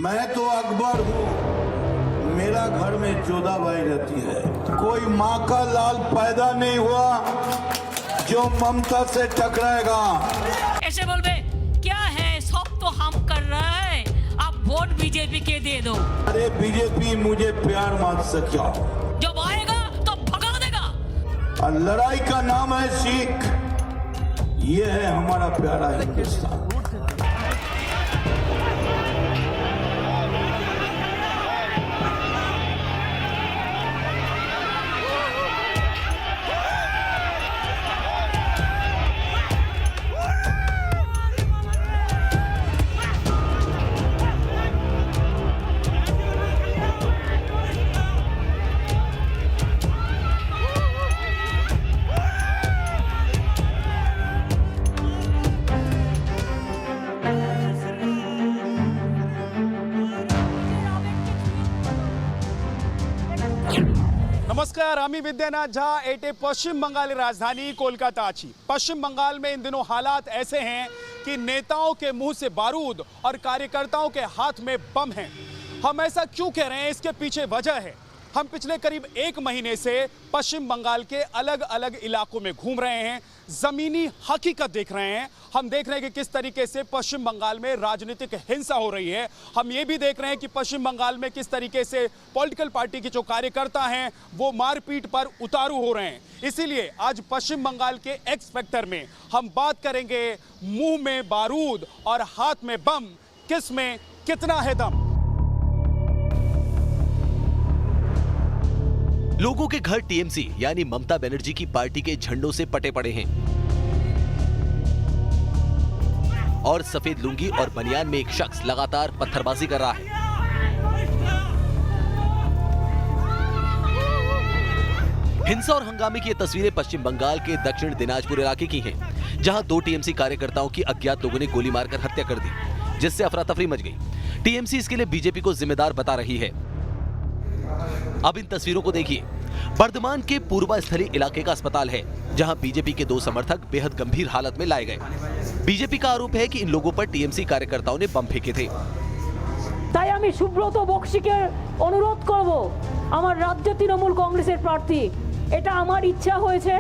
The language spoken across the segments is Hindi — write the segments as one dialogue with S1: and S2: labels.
S1: मैं तो अकबर हूँ, मेरा घर में 14 भाई रहती है। कोई माँ का लाल पैदा नहीं हुआ जो ममता से टकराएगा।
S2: ऐसे बोलबे क्या है, सब तो हम कर रहे हैं, आप वोट बीजेपी के दे दो।
S1: अरे बीजेपी मुझे प्यार मान सका,
S2: जब आएगा तो भगा देगा।
S1: और लड़ाई का नाम है सीख। ये है हमारा प्यारा हिंदुस्तान।
S3: नमस्कार, আমি विद्यानाथ झा। एटे पश्चिम बंगाल राजधानी कोलकाता आछि। पश्चिम बंगाल में इन दिनों हालात ऐसे हैं कि नेताओं के मुंह से बारूद और कार्यकर्ताओं के हाथ में बम हैं। हम ऐसा क्यों कह रहे हैं, इसके पीछे वजह है। हम पिछले करीब 1 महीने से पश्चिम बंगाल के अलग अलग इलाकों में घूम रहे हैं, जमीनी हकीकत देख रहे हैं। हम देख रहे हैं कि किस तरीके से पश्चिम बंगाल में राजनीतिक हिंसा हो रही है। हम ये भी देख रहे हैं कि पश्चिम बंगाल में किस तरीके से पॉलिटिकल पार्टी के जो कार्यकर्ता हैं वो मारपीट पर उतारू हो रहे हैं। इसीलिए आज पश्चिम बंगाल के एक्स फैक्टर में हम बात करेंगे मुंह में बारूद और हाथ में बम, किस में कितना है दम।
S4: लोगों के घर टीएमसी यानी ममता बनर्जी की पार्टी के झंडों से पटे पड़े हैं और सफेद लुंगी और बनियान में एक शख्स लगातार पत्थरबाजी कर रहा है। हिंसा और हंगामे की ये तस्वीरें पश्चिम बंगाल के दक्षिण दिनाजपुर इलाके की हैं, जहां 2 टीएमसी कार्यकर्ताओं की अज्ञात लोगों ने गोली मारकर हत्या कर दी, जिससे अफरा तफरी मच गई। टीएमसी इसके लिए बीजेपी को जिम्मेदार बता रही है। अब इन तस्वीरों को देखिए। बर्धमान के पूर्वास्थली इलाके का अस्पताल है, जहां बीजेपी के 2 समर्थक बेहद गंभीर हालत में लाए गए। बीजेपी का आरोप है कि इन लोगों पर टीएमसी कार्यकर्ताओं ने बम फेंके थे।
S5: তাই আমি সুব্রত বক্সিকে অনুরোধ করব, আমার রাজ্য তৃণমূল কংগ্রেসের প্রার্থী, এটা আমার ইচ্ছা হয়েছে,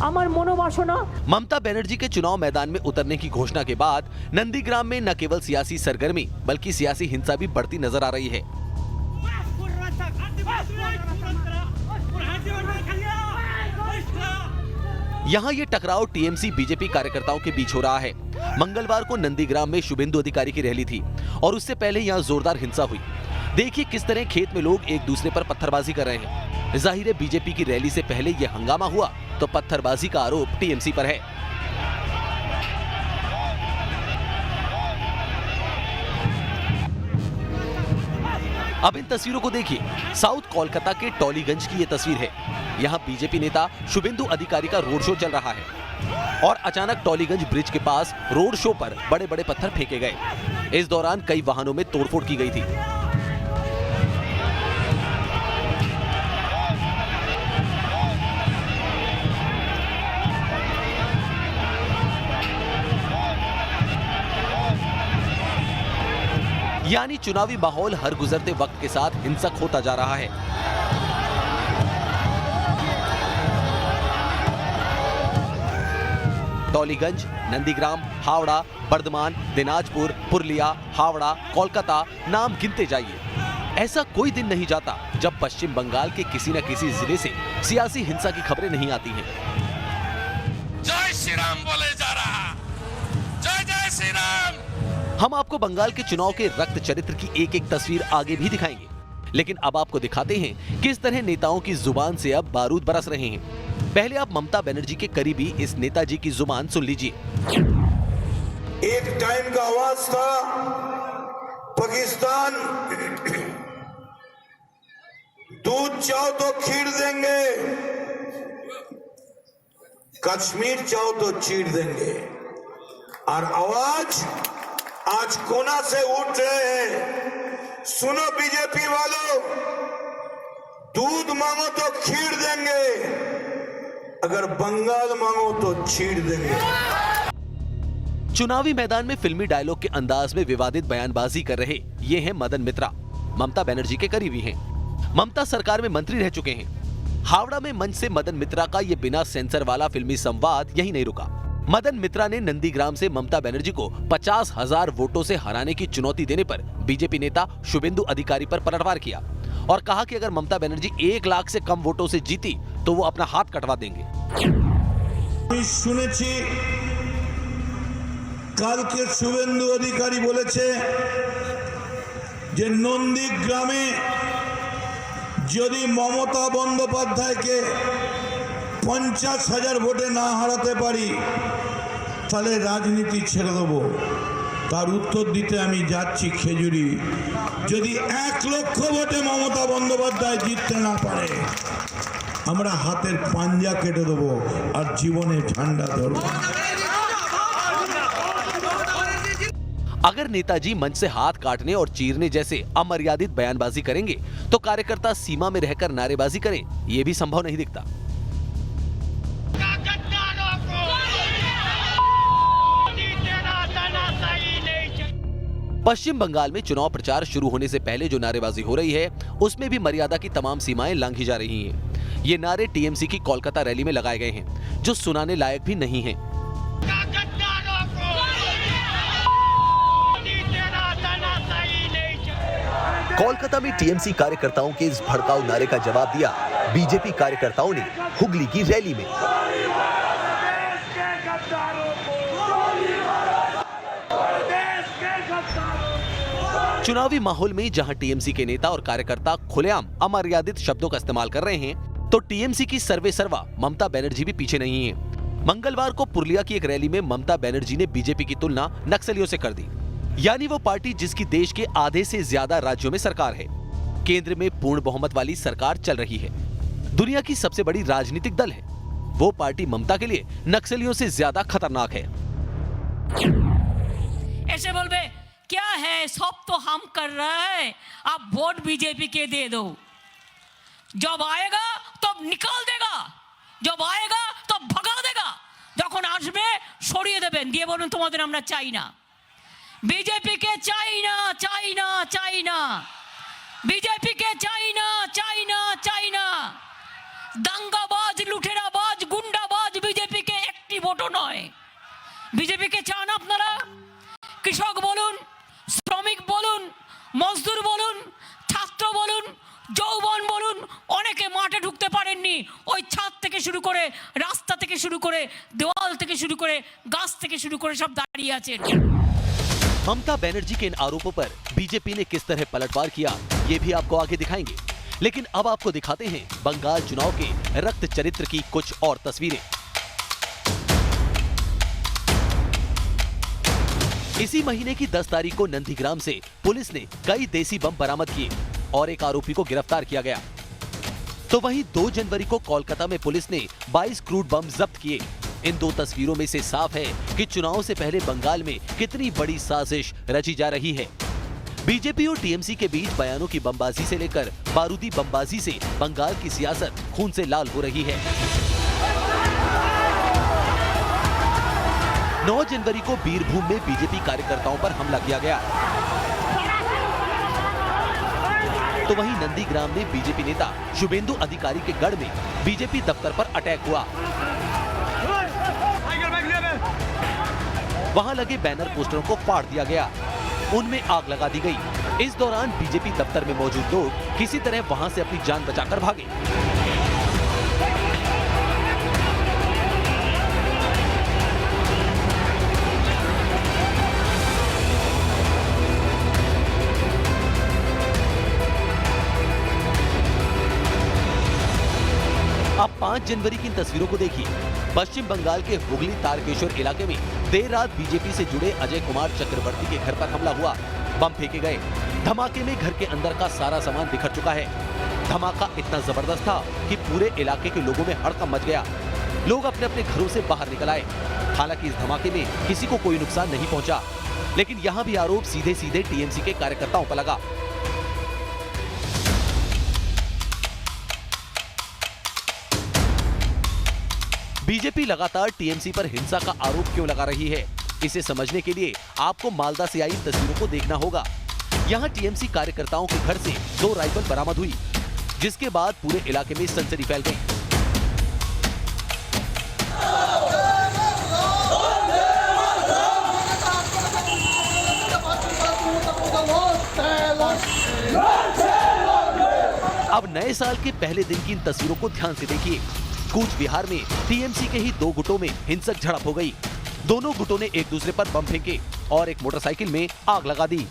S5: আমার মনোবাসনা।
S4: ममता बनर्जी के चुनाव मैदान में उतरने की घोषणा के बाद नंदीग्राम में न केवल सियासी सरगर्मी बल्कि सियासी हिंसा भी बढ़ती नजर आ रही है। यहाँ ये टकराव टीएमसी बीजेपी कार्यकर्ताओं के बीच हो रहा है। मंगलवार को नंदीग्राम में शुभेंदु अधिकारी की रैली थी और उससे पहले यहाँ जोरदार हिंसा हुई। देखिए किस तरह खेत में लोग एक दूसरे पर पत्थरबाजी कर रहे हैं। जाहिर है बीजेपी की रैली से पहले ये हंगामा हुआ तो पत्थरबाजी का आरोप टीएमसी पर है। अब इन तस्वीरों को देखिए। साउथ कोलकाता के टॉलीगंज की ये तस्वीर है। यहाँ बीजेपी नेता शुभेंदु अधिकारी का रोड शो चल रहा है और अचानक टॉलीगंज ब्रिज के पास रोड शो पर बड़े बड़े पत्थर फेंके गए। इस दौरान कई वाहनों में तोड़फोड़ की गई थी। यानी चुनावी माहौल हर गुजरते वक्त के साथ हिंसक होता जा रहा है। टॉलीगंज, नंदीग्राम, हावड़ा, बर्धमान, दिनाजपुर, पुरलिया, हावड़ा, कोलकाता, नाम गिनते जाइए। ऐसा कोई दिन नहीं जाता जब पश्चिम बंगाल के किसी न किसी जिले से सियासी हिंसा की खबरें नहीं आती हैं।
S6: जय श्री राम बोले जा रहा, जय जय श्री राम।
S4: हम आपको बंगाल के चुनाव के रक्त चरित्र की एक एक तस्वीर आगे भी दिखाएंगे, लेकिन अब आपको दिखाते हैं किस तरह नेताओं की जुबान से अब बारूद बरस रहे हैं। पहले आप ममता बनर्जी के करीबी इस नेताजी की जुबान सुन लीजिए।
S1: एक टाइम का आवाज था, पाकिस्तान दूध चाहो तो खीर देंगे, कश्मीर चाहो तो चीर देंगे। और आवाज आज कोना से उठ रहे हैं। सुनो बीजेपी वालों, दूध मांगो तो खीर देंगे, अगर बंगाल मांगो तो चीर देंगे।
S4: चुनावी मैदान में फिल्मी डायलॉग के अंदाज में विवादित बयानबाजी कर रहे ये हैं मदन मित्रा। ममता बनर्जी के करीबी हैं। ममता सरकार में मंत्री रह चुके हैं। हावड़ा में मंच से मदन मित्रा का ये बिना सेंसर वाला फिल्मी संवाद यही नहीं रुका। मदन मित्रा ने नंदीग्राम से ममता बनर्जी को 50,000 वोटों से हराने की चुनौती देने पर बीजेपी नेता शुभेंदु अधिकारी पर पलटवार किया और कहा कि अगर ममता बनर्जी 1 लाख से कम वोटों से जीती तो वो अपना हाथ कटवा देंगे।
S1: শুনেছি কালকে শুভেন্দু অধিকারী বলেছে যে নন্দীগ্রামে যদি মমতা বন্দ্যোপাধ্যায়কে 50,000 ভোটে না হারাতে পারি তাহলে রাজনীতি ছেড়ে দেব। তার উত্তর দিতে আমি যাচ্ছি খেজুরি। যদি 1 লক্ষ ভোটে মমতা বন্দ্যোপাধ্যায় জিততে না পারে আমরা হাতের পাঞ্জা কেটে দেব আর জীবনে ঝান্ডা ধরব।
S4: अगर नेताजी मंच से हाथ काटने और चीरने जैसे अमर्यादित बयानबाजी करेंगे तो कार्यकर्ता सीमा में रहकर नारेबाजी करें, ये भी संभव नहीं दिखता। पश्चिम बंगाल में चुनाव प्रचार शुरू होने से पहले जो नारेबाजी हो रही है उसमें भी मर्यादा की तमाम सीमाएं लांघी जा रही हैं। ये नारे टीएमसी की कोलकाता रैली में लगाए गए हैं जो सुनाने लायक भी नहीं है। कोलकाता में टीएमसी कार्यकर्ताओं के इस भड़काऊ नारे का जवाब दिया बीजेपी कार्यकर्ताओं ने हुगली की रैली में। चुनावी माहौल में जहां टीएमसी के नेता और कार्यकर्ता खुलेआम अमर्यादित शब्दों का इस्तेमाल कर रहे हैं तो टीएमसी की सर्वे सर्वा ममता बनर्जी भी पीछे नहीं है। मंगलवार को पुरुलिया की एक रैली में ममता बनर्जी ने बीजेपी की तुलना नक्सलियों से कर दी। यानी वो पार्टी जिसकी देश के आधे से ज्यादा राज्यों में सरकार है, केंद्र में पूर्ण बहुमत वाली सरकार चल रही है, दुनिया की सबसे बड़ी राजनीतिक दल है, वो पार्टी ममता के लिए नक्सलियों से ज्यादा खतरनाक है।
S2: ऐसे बोलबे क्या है, सब तो हम कर रहे हैं, आप वोट बीजेपी के दे दो। जब आएगा तब निकाल देगा, जब आएगा तब भगा देगा, যখন আসবে সরিয়ে দেবেন, দিয়ে বলুন তোমাদের আমরা চাই না, बीजेपी के चाई ना, चाई ना, चाई ना, बीजेपी के चाई ना, चाई ना, चाई ना, দাঙ্গাবাজ, লুটেরাবাজ, গুন্ডাবাজ बीजेपी के একটি ভোটও নয়। बीजेपी के চান আপনারা? কৃষক বলুন, শ্রমিক বলুন, মজদুর বলুন, ছাত্র বলুন, যৌবন বলুন, অনেকে মাঠে ঢুকতে পারেননি, ওই ছাদ থেকে শুরু করে, রাস্তা থেকে শুরু করে, দেওয়াল থেকে শুরু করে, গাছ থেকে শুরু করে সব দাঁড়িয়ে আছেন।
S4: ममता बनर्जी के इन आरोपों पर बीजेपी ने किस तरह पलटवार किया ये भी आपको आगे दिखाएंगे, लेकिन अब आपको दिखाते हैं बंगाल चुनाव के रक्त चरित्र की कुछ और तस्वीरें। इसी महीने की 10 तारीख को नंदीग्राम से पुलिस ने कई देसी बम बरामद किए और एक आरोपी को गिरफ्तार किया गया। तो वहीं 2 जनवरी को कोलकाता में पुलिस ने 22 क्रूड बम जब्त किए। इन 2 तस्वीरों में से साफ है कि चुनाव से पहले बंगाल में कितनी बड़ी साजिश रची जा रही है। बीजेपी और टीएमसी के बीच बयानों की बमबाजी से लेकर बारूदी बमबाजी से बंगाल की सियासत खून से लाल हो रही है। 9 जनवरी को बीरभूम में बीजेपी कार्यकर्ताओं पर हमला किया गया। तो वहीं नंदीग्राम में बीजेपी नेता शुभेंदु अधिकारी के गढ़ में बीजेपी दफ्तर पर अटैक हुआ। वहां लगे बैनर पोस्टरों को फाड़ दिया गया, उनमें आग लगा दी गई। इस दौरान बीजेपी दफ्तर में मौजूद लोग किसी तरह वहां से अपनी जान बचाकर भागे। अब 5 जनवरी की इन तस्वीरों को देखिए। पश्चिम बंगाल के हुगली तारकेश्वर इलाके में देर रात बीजेपी से जुड़े अजय कुमार चक्रवर्ती के घर पर हमला हुआ। बम फेंके गए। धमाके में घर के अंदर का सारा सामान बिखर चुका है। धमाका इतना जबरदस्त था कि पूरे इलाके के लोगों में हड़कंप मच गया। लोग अपने अपने घरों से बाहर निकल आए। हालांकि इस धमाके में किसी को कोई नुकसान नहीं पहुंचा, लेकिन यहाँ भी आरोप सीधे सीधे टीएमसी के कार्यकर्ताओं पर लगा। बीजेपी लगातार टीएमसी पर हिंसा का आरोप क्यों लगा रही है? इसे समझने के लिए आपको मालदा से आई तस्वीरों को देखना होगा। यहाँ टीएमसी कार्यकर्ताओं के घर से 2 राइफल बरामद हुई, जिसके बाद पूरे इलाके में सनसनी फैल गई। अब नए साल के पहले दिन की इन तस्वीरों को ध्यान से देखिए। कूच बिहार में टीएमसी के ही 2 गुटों में हिंसक झड़प हो गई। दोनों गुटों ने एक दूसरे पर बम फेंके और एक मोटरसाइकिल में आग लगा दी।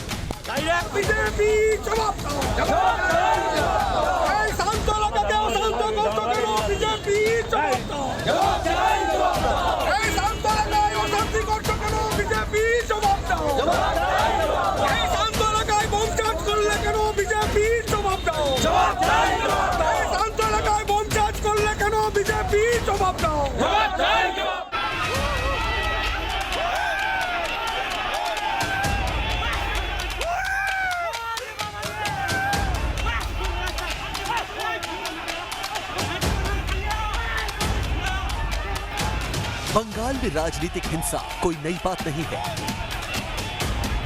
S4: बंगाल में राजनीतिक हिंसा कोई नई बात नहीं है।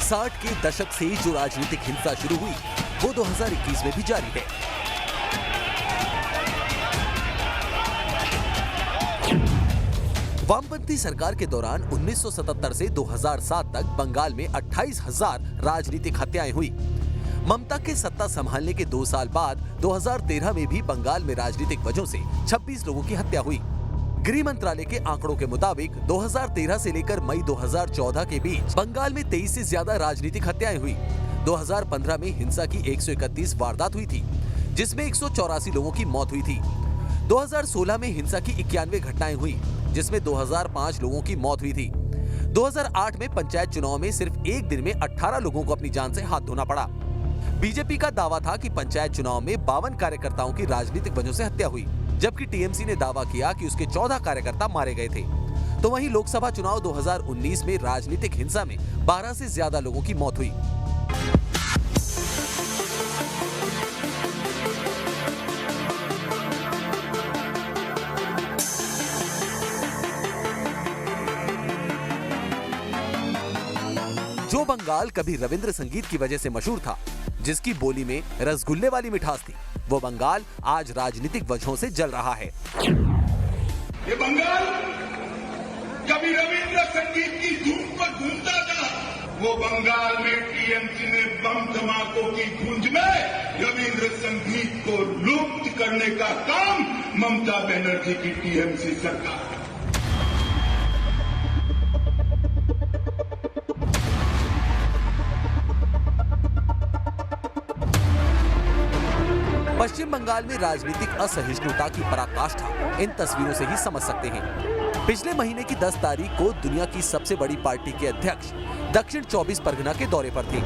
S4: 60 के दशक से जो राजनीतिक हिंसा शुरू हुई वो 2021 में भी जारी है। वामपंथी सरकार के दौरान 1977 से 2007 तक बंगाल में 28,000 राजनीतिक हत्याएं हुई। ममता के सत्ता संभालने के 2 साल बाद 2013 में भी बंगाल में राजनीतिक वजहों से 26 लोगों की हत्या हुई। गृह मंत्रालय के आंकड़ों के मुताबिक 2013 से लेकर मई 2014 के बीच बंगाल में 23 से ज्यादा राजनीतिक हत्याएं हुई। 2015 में हिंसा की 131 वारदात हुई थी, जिसमें 184 लोगों की मौत हुई थी। 2016 में हिंसा की 91 घटनाएं हुई, जिसमें 2005 लोगों की मौत हुई थी। 2008 में पंचायत चुनाव में सिर्फ एक दिन में 18 लोगों को अपनी जान से हाथ धोना पड़ा। बीजेपी का दावा था कि पंचायत चुनाव में 52 कार्यकर्ताओं की राजनीतिक वजहों से हत्या हुई, जबकि टीएमसी ने दावा किया कि उसके 14 कार्यकर्ता मारे गए थे। तो वहीं लोकसभा चुनाव 2019 में राजनीतिक हिंसा में 12 से ज्यादा लोगों की मौत हुई। जो बंगाल कभी रविंद्र संगीत की वजह से मशहूर था, जिसकी बोली में रसगुल्ले वाली मिठास थी, वो बंगाल आज राजनीतिक वजहों से जल रहा है।
S7: ये बंगाल कभी रविंद्र संगीत की धूम पर घूमता था, वो बंगाल में टीएमसी ने बम धमाकों की गूंज में रविंद्र संगीत को लुप्त करने का काम ममता बनर्जी की टीएमसी सरकार।
S4: पश्चिम बंगाल में राजनीतिक असहिष्णुता की पराकाष्ठा इन तस्वीरों से ही समझ सकते हैं। पिछले महीने की 10 तारीख को दुनिया की सबसे बड़ी पार्टी के अध्यक्ष दक्षिण 24 परगना के दौरे पर थे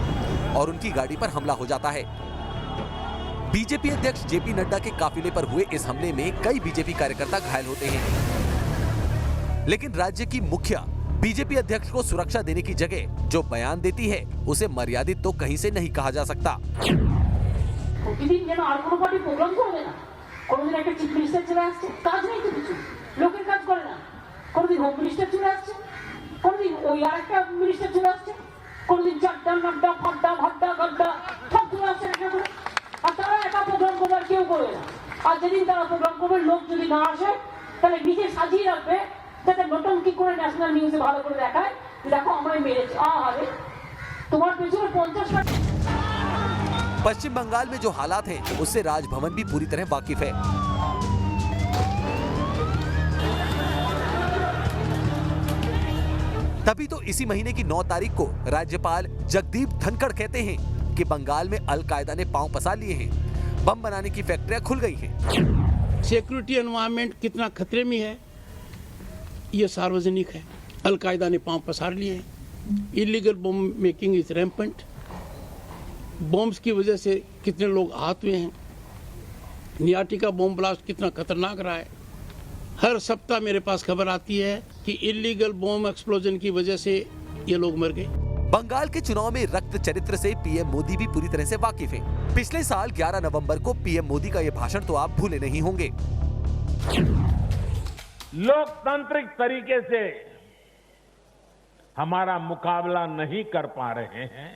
S4: और उनकी गाड़ी पर हमला हो जाता है। बीजेपी अध्यक्ष जेपी नड्डा के काफिले पर हुए इस हमले में कई बीजेपी कार्यकर्ता घायल होते हैं, लेकिन राज्य की मुखिया बीजेपी अध्यक्ष को सुरक्षा देने की जगह जो बयान देती है उसे मर्यादित तो कहीं से नहीं कहा जा सकता।
S5: প্রতিদিন যেন আর কোনো পার্টি প্রোগ্রাম করবে না, কোনোদিন একটা চিফ মিনিস্টার চলে আসছে, কাজ নেই তো কিছু, লোকের কাজ করে না, কোনোদিন হোম মিনিস্টার চলে আসছে, কোনোদিন ওই আর একটা মিনিস্টার চলে আসছে, কোনোদিন চারটা নাড্ডা ফাড্ডা ভাড্ডা গাড্ডা সব চলে আসছে একটা করে, আর তারা একা প্রোগ্রাম করবে আর কেউ করবে না। আর যেদিন তারা প্রোগ্রাম করবে লোক যদি না আসে তাহলে নিজে সাজিয়ে রাখবে, যাতে নটঙ্কি করে ন্যাশনাল নিউজে ভালো করে দেখায় দেখো আমায় মেরেছে, আরে তোমার পেছনে 50
S4: पश्चिम बंगाल में जो हालात हैं उससे राजभवन भी पूरी तरह वाकिफ है। तभी तो इसी महीने की 9 तारीख को राज्यपाल जगदीप धनखड़ कहते हैं कि बंगाल में अलकायदा ने पांव पसार लिए हैं, बम बनाने की फैक्ट्रियां खुल गई हैं।
S8: सिक्योरिटी एनवायरनमेंट कितना खतरे में है ये सार्वजनिक है। अलकायदा ने पांव पसार लिए हैं। Illegal bomb making is rampant. Bombs की वजह से कितने लोग आहत हुए हैं। नियाटी का बॉम्ब ब्लास्ट कितना खतरनाक रहा है। हर सप्ताह मेरे पास खबर आती है कि इलीगल बॉम्ब एक्सप्लोजन की वजह से ये लोग मर गए।
S4: बंगाल के चुनाव में रक्त चरित्र से पीएम मोदी भी पूरी तरह से वाकिफ हैं। पिछले साल 11 नवंबर को पीएम मोदी का यह भाषण तो आप भूले नहीं होंगे।
S9: लोकतांत्रिक तरीके से हमारा मुकाबला नहीं कर पा रहे हैं,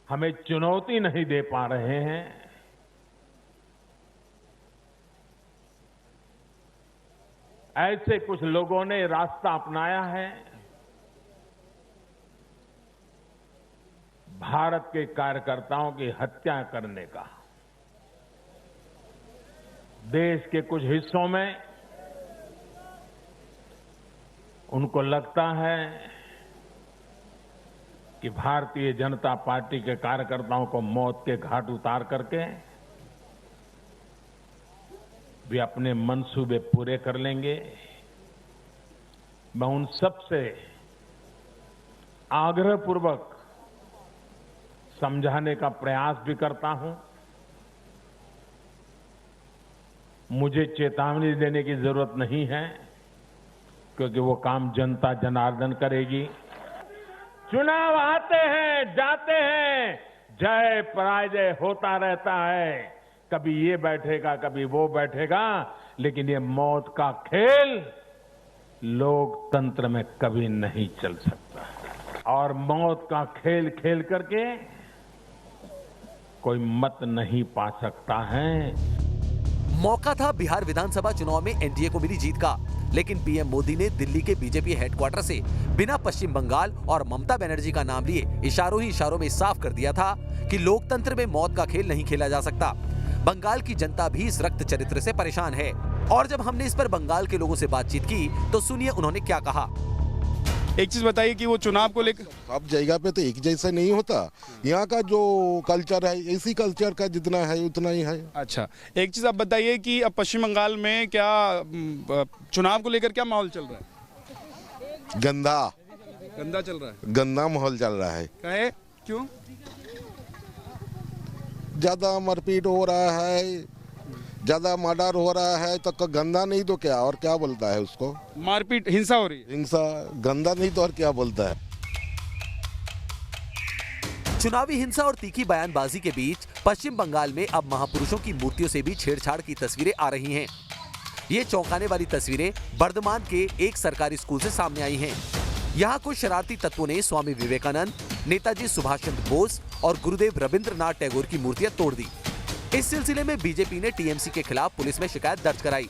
S9: हमें चुनौती नहीं दे पा रहे हैं, ऐसे कुछ लोगों ने रास्ता अपनाया है भारत के कार्यकर्ताओं की हत्या करने का। देश के कुछ हिस्सों में उनको लगता है कि भारतीय जनता पार्टी के कार्यकर्ताओं को मौत के घाट उतार करके वे अपने मंसूबे पूरे कर लेंगे। मैं उन सब से आग्रहपूर्वक समझाने का प्रयास भी करता हूं। मुझे चेतावनी देने की जरूरत नहीं है, क्योंकि वो काम जनता जनार्दन करेगी। चुनाव आते हैं, जाते हैं, जय पराजय होता रहता है, कभी ये बैठेगा कभी वो बैठेगा, लेकिन ये मौत का खेल लोकतंत्र में कभी नहीं चल सकता। और मौत का खेल खेल करके कोई मत नहीं पा सकता है।
S4: मौका था बिहार विधानसभा चुनाव में एनडीए को मिली जीत का, लेकिन पीएम मोदी ने दिल्ली के बीजेपी हेडक्वार्टर से बिना पश्चिम बंगाल और ममता बनर्जी का नाम लिए इशारों ही इशारों में साफ कर दिया था कि लोकतंत्र में मौत का खेल नहीं खेला जा सकता। बंगाल की जनता भी इस रक्त चरित्र से परेशान है, और जब हमने इस पर बंगाल के लोगों से बातचीत की तो सुनिए उन्होंने क्या कहा।
S3: एक चीज बताइए कि वो चुनाव को लेकर
S10: सब जगह पे तो एक जैसा नहीं होता, यहाँ का जो कल्चर है इसी कल्चर का जितना है उतना ही है।
S3: अच्छा, एक चीज आप बताइए कि अब पश्चिम बंगाल में क्या चुनाव को लेकर क्या माहौल चल रहा है?
S10: गंदा
S3: चल रहा है,
S10: गंदा माहौल चल रहा है।
S3: कहे क्यों?
S10: ज्यादा मारपीट हो रहा है, ज्यादा मर्डर हो रहा है, तो गंदा नहीं तो क्या और क्या बोलता है उसको?
S3: मारपीट, हिंसा हो रही है।
S10: हिंसा गंदा नहीं तो और क्या बोलता है?
S4: चुनावी हिंसा और तीखी बयानबाजी के बीच पश्चिम बंगाल में अब महापुरुषों की मूर्तियों से भी छेड़छाड़ की तस्वीरें आ रही हैं। ये चौंकाने वाली तस्वीरें बर्धमान के एक सरकारी स्कूल से सामने आई हैं। यहाँ कुछ शरारती तत्वों ने स्वामी विवेकानंद, नेताजी सुभाष चंद्र बोस और गुरुदेव रविंद्रनाथ टैगोर की मूर्तियां तोड़ दी। इस सिलसिले में बीजेपी ने टीएमसी के खिलाफ पुलिस में शिकायत दर्ज कराई।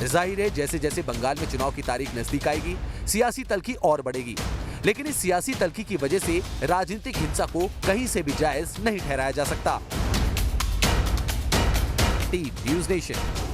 S4: जाहिर है जैसे जैसे बंगाल में चुनाव की तारीख नजदीक आएगी, सियासी तल्खी और बढ़ेगी, लेकिन इस सियासी तल्खी की वजह से राजनीतिक हिंसा को कहीं से भी जायज नहीं ठहराया जा सकता। TV news nation.